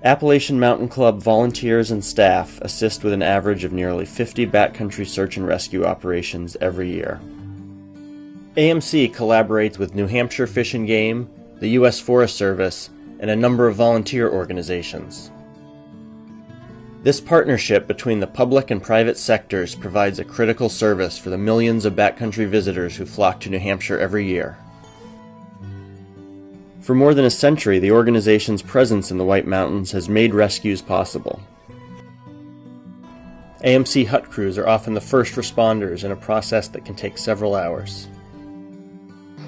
Appalachian Mountain Club volunteers and staff assist with an average of nearly 50 backcountry search and rescue operations every year. AMC collaborates with New Hampshire Fish and Game, the U.S. Forest Service, and a number of volunteer organizations. This partnership between the public and private sectors provides a critical service for the millions of backcountry visitors who flock to New Hampshire every year. For more than a century, the organization's presence in the White Mountains has made rescues possible. AMC hut crews are often the first responders in a process that can take several hours.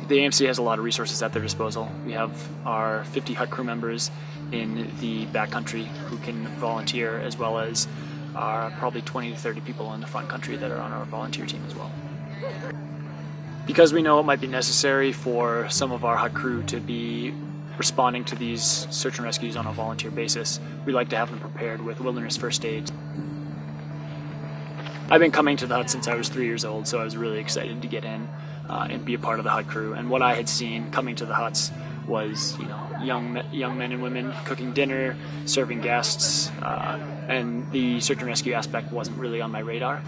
The AMC has a lot of resources at their disposal. We have our 50 hut crew members in the backcountry who can volunteer, as well as our probably 20 to 30 people in the front country that are on our volunteer team as well. Because we know it might be necessary for some of our hut crew to be responding to these search and rescues on a volunteer basis, we like to have them prepared with wilderness first aid. I've been coming to the hut since I was 3 years old, so I was really excited to get in and be a part of the hut crew. And what I had seen coming to the huts was, young men and women cooking dinner, serving guests, and the search and rescue aspect wasn't really on my radar.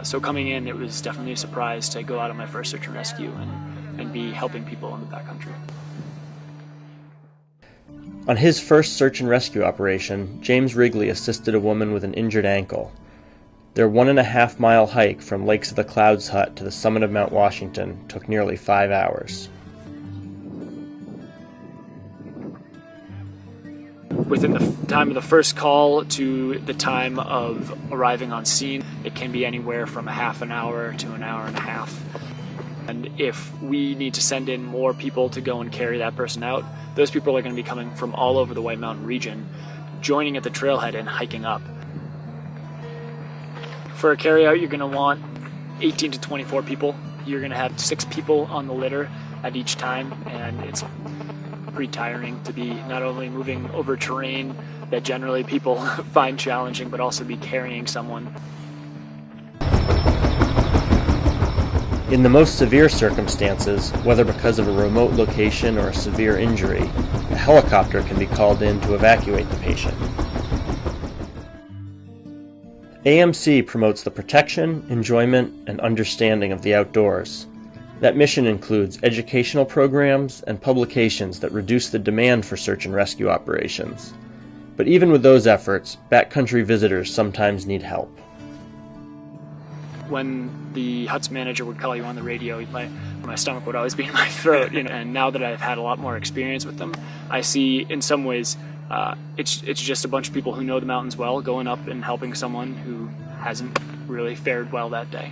So coming in, it was definitely a surprise to go out on my first search and rescue and be helping people in the backcountry. On his first search and rescue operation, James Wrigley assisted a woman with an injured ankle. Their 1.5 mile hike from Lakes of the Clouds hut to the summit of Mount Washington took nearly 5 hours. Within the time of the first call to the time of arriving on scene, it can be anywhere from a half an hour to an hour and a half. And if we need to send in more people to go and carry that person out, those people are going to be coming from all over the White Mountain region, joining at the trailhead and hiking up. For a carryout, you're going to want 18 to 24 people. You're going to have 6 people on the litter at each time, and it's pretty tiring to be not only moving over terrain that generally people find challenging, but also be carrying someone. In the most severe circumstances, whether because of a remote location or a severe injury, a helicopter can be called in to evacuate the patient. AMC promotes the protection, enjoyment, and understanding of the outdoors. That mission includes educational programs and publications that reduce the demand for search and rescue operations. But even with those efforts, backcountry visitors sometimes need help. When the huts manager would call you on the radio, my stomach would always be in my throat. And now that I've had a lot more experience with them, I see in some ways it's just a bunch of people who know the mountains well going up and helping someone who hasn't really fared well that day.